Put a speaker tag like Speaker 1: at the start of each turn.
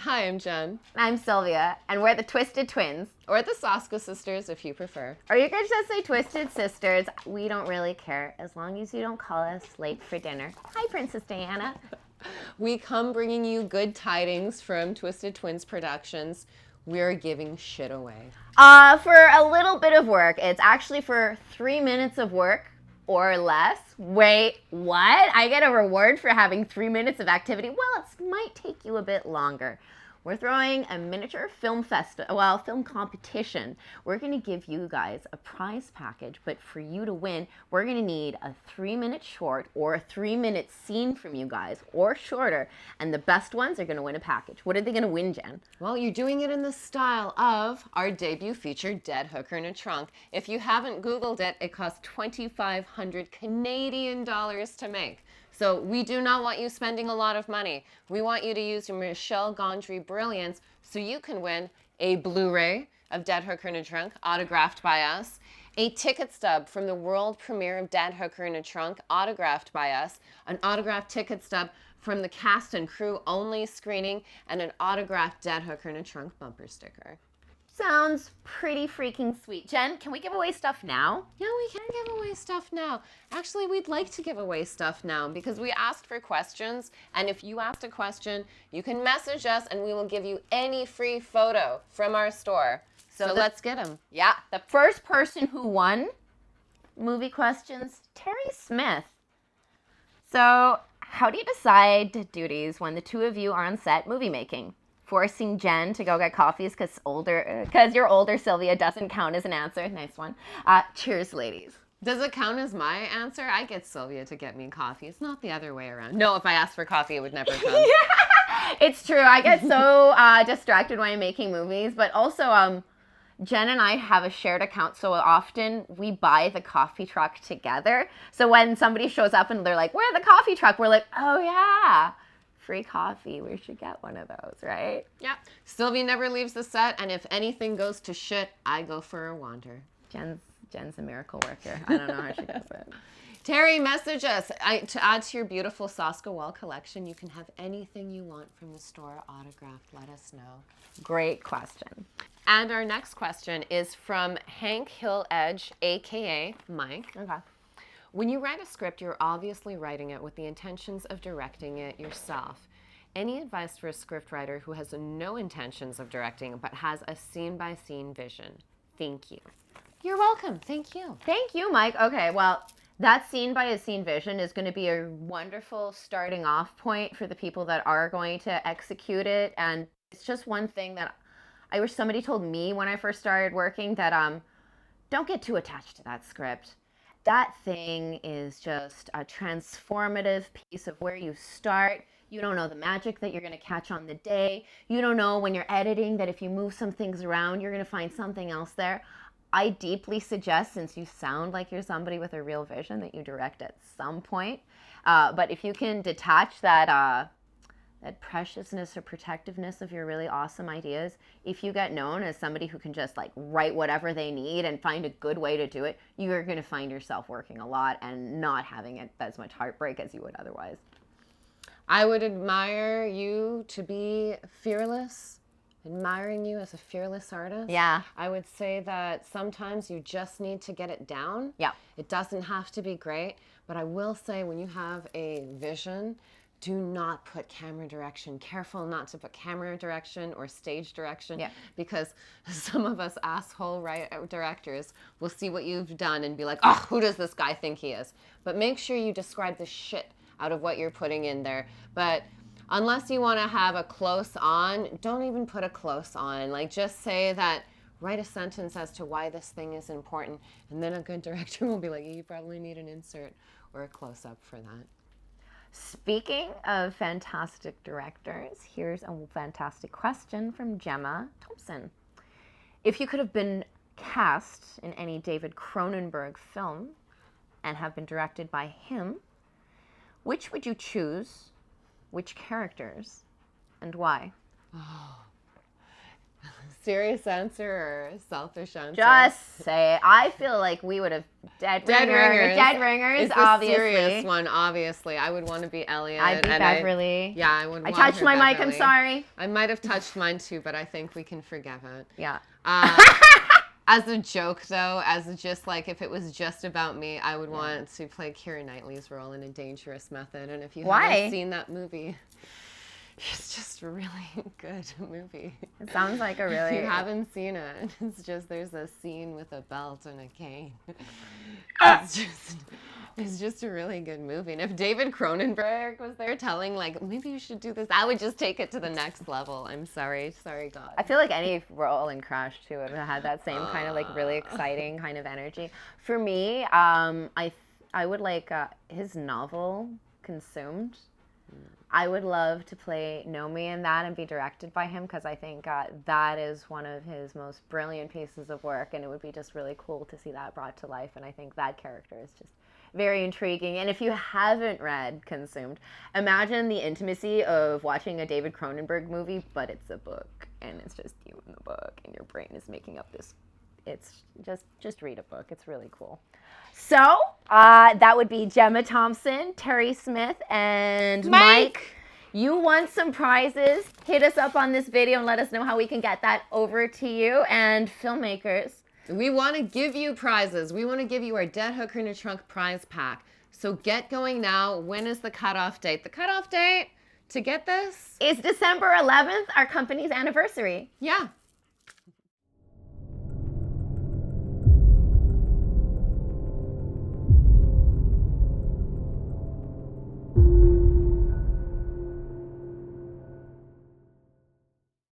Speaker 1: Hi, I'm Jen.
Speaker 2: I'm Sylvia, and we're the Twisted Twins.
Speaker 1: Or the Soska sisters, if you prefer.
Speaker 2: Or you could just say Twisted Sisters. We don't really care, as long as you don't call us late for dinner. Hi, Princess Diana.
Speaker 1: We come bringing you good tidings from Twisted Twins Productions. We're giving shit away.
Speaker 2: For a little bit of work. It's actually for 3 minutes of work or less. Wait, what? I get a reward for having 3 minutes of activity? Well, it might take you a bit longer. We're throwing a miniature film film competition. We're going to give you guys a prize package, but for you to win, we're going to need a 3-minute short or a 3-minute scene from you guys, or shorter, and the best ones are going to win a package. What are they going to win, Jen?
Speaker 1: Well, you're doing it in the style of our debut feature, Dead Hooker in a Trunk. If you haven't Googled it, it costs 2,500 Canadian dollars to make. So we do not want you spending a lot of money. We want you to use your Michelle Gondry brilliance so you can win a Blu-ray of Dead Hooker in a Trunk, autographed by us, a ticket stub from the world premiere of Dead Hooker in a Trunk, autographed by us, an autographed ticket stub from the cast and crew only screening, and an autographed Dead Hooker in a Trunk bumper sticker.
Speaker 2: Sounds pretty freaking sweet. Jen, can we give away stuff now?
Speaker 1: Yeah, we can give away stuff now. Actually, we'd like to give away stuff now because we asked for questions, and if you asked a question, you can message us and we will give you any free photo from our store. So let's get them.
Speaker 2: Yeah, the first person who won movie questions, Terry Smith. So, how do you decide duties when the two of you are on set movie making? Forcing Jen to go get coffees because you're older, Sylvia, doesn't count as an answer. Nice one. Cheers, ladies.
Speaker 1: Does it count as my answer? I get Sylvia to get me coffee. It's not the other way around. No, if I asked for coffee, it would never come.
Speaker 2: Yeah, it's true. I get so distracted when I'm making movies, but also Jen and I have a shared account, so often we buy the coffee truck together. So when somebody shows up and they're like, "Where's the coffee truck?" We're like, "Oh yeah, free coffee. We should get one of those, right?"
Speaker 1: Yeah. Sylvie never leaves the set, and if anything goes to shit, I go for a wander.
Speaker 2: Jen's a miracle worker. I don't know how she does it.
Speaker 1: Terry, message us. To add to your beautiful Soska wall collection, you can have anything you want from the store autographed. Let us know.
Speaker 2: Great question.
Speaker 1: And our next question is from Hank Hill Edge, a.k.a. Mike.
Speaker 2: Okay.
Speaker 1: When you write a script, you're obviously writing it with the intentions of directing it yourself. Any advice for a scriptwriter who has no intentions of directing but has a scene-by-scene vision? Thank you. You're welcome. Thank you.
Speaker 2: Thank you, Mike. Okay, well, that scene-by-scene vision is going to be a wonderful starting off point for the people that are going to execute it. And it's just one thing that I wish somebody told me when I first started working, that don't get too attached to that script. That thing is just a transformative piece of where you start. You don't know the magic that you're going to catch on the day. You don't know when you're editing that if you move some things around, you're going to find something else there. I deeply suggest, since you sound like you're somebody with a real vision, that you direct at some point. But if you can detach that preciousness or protectiveness of your really awesome ideas, if you get known as somebody who can just like write whatever they need and find a good way to do it, you're going to find yourself working a lot and not having it as much heartbreak as you would otherwise.
Speaker 1: I would admire you to be fearless, admiring you as a fearless artist.
Speaker 2: Yeah.
Speaker 1: I would say that sometimes you just need to get it down.
Speaker 2: Yeah.
Speaker 1: It doesn't have to be great, but I will say when you have a vision, do not put camera direction. Careful not to put camera direction or stage direction, because some of us asshole directors will see what you've done and be like, "Oh, who does this guy think he is?" But make sure you describe the shit out of what you're putting in there. But unless you want to have a close on, don't even put a close on. Like, just say that, write a sentence as to why this thing is important, and then a good director will be like, "You probably need an insert or a close-up for that."
Speaker 2: Speaking of fantastic directors, here's a fantastic question from Gemma Thompson. If you could have been cast in any David Cronenberg film and have been directed by him, which would you choose, which characters, and why?
Speaker 1: Oh, Serious answer or selfish answer?
Speaker 2: Just say it. I feel like we would have dead ringers.
Speaker 1: It's
Speaker 2: obviously.
Speaker 1: a serious one, obviously. I would want to be Elliot.
Speaker 2: I'd be Beverly.
Speaker 1: I would.
Speaker 2: I touched my mic. I'm sorry.
Speaker 1: I might have touched mine too, but I think we can forgive it.
Speaker 2: Yeah.
Speaker 1: As a joke, though, if it was just about me, I would want to play Keira Knightley's role in A Dangerous Method. And if you haven't seen that movie, it's just a really good movie.
Speaker 2: It sounds like a really...
Speaker 1: If you haven't seen it, there's a scene with a belt and a cane. It's just a really good movie. And if David Cronenberg was there telling, maybe you should do this, I would just take it to the next level. I'm sorry. Sorry, God.
Speaker 2: I feel like any role in Crash, too, would have had that same kind of, really exciting kind of energy. For me, I would like his novel, Consumed. I would love to play Nomi in that and be directed by him because I think that is one of his most brilliant pieces of work, and it would be just really cool to see that brought to life, and I think that character is just very intriguing. And if you haven't read Consumed, imagine the intimacy of watching a David Cronenberg movie, but it's a book, and it's just you in the book, and your brain is making up this. It's just read a book. It's really cool. So that would be Gemma Thompson, Terry Smith, and Mike. You won some prizes. Hit us up on this video and let us know how we can get that over to you. And Filmmakers,
Speaker 1: we want to give you prizes. We want to give you our Dead Hooker in a Trunk prize pack. So get going now. When is the cutoff date? The cutoff date to get this
Speaker 2: is December 11th, our company's anniversary.
Speaker 1: Yeah.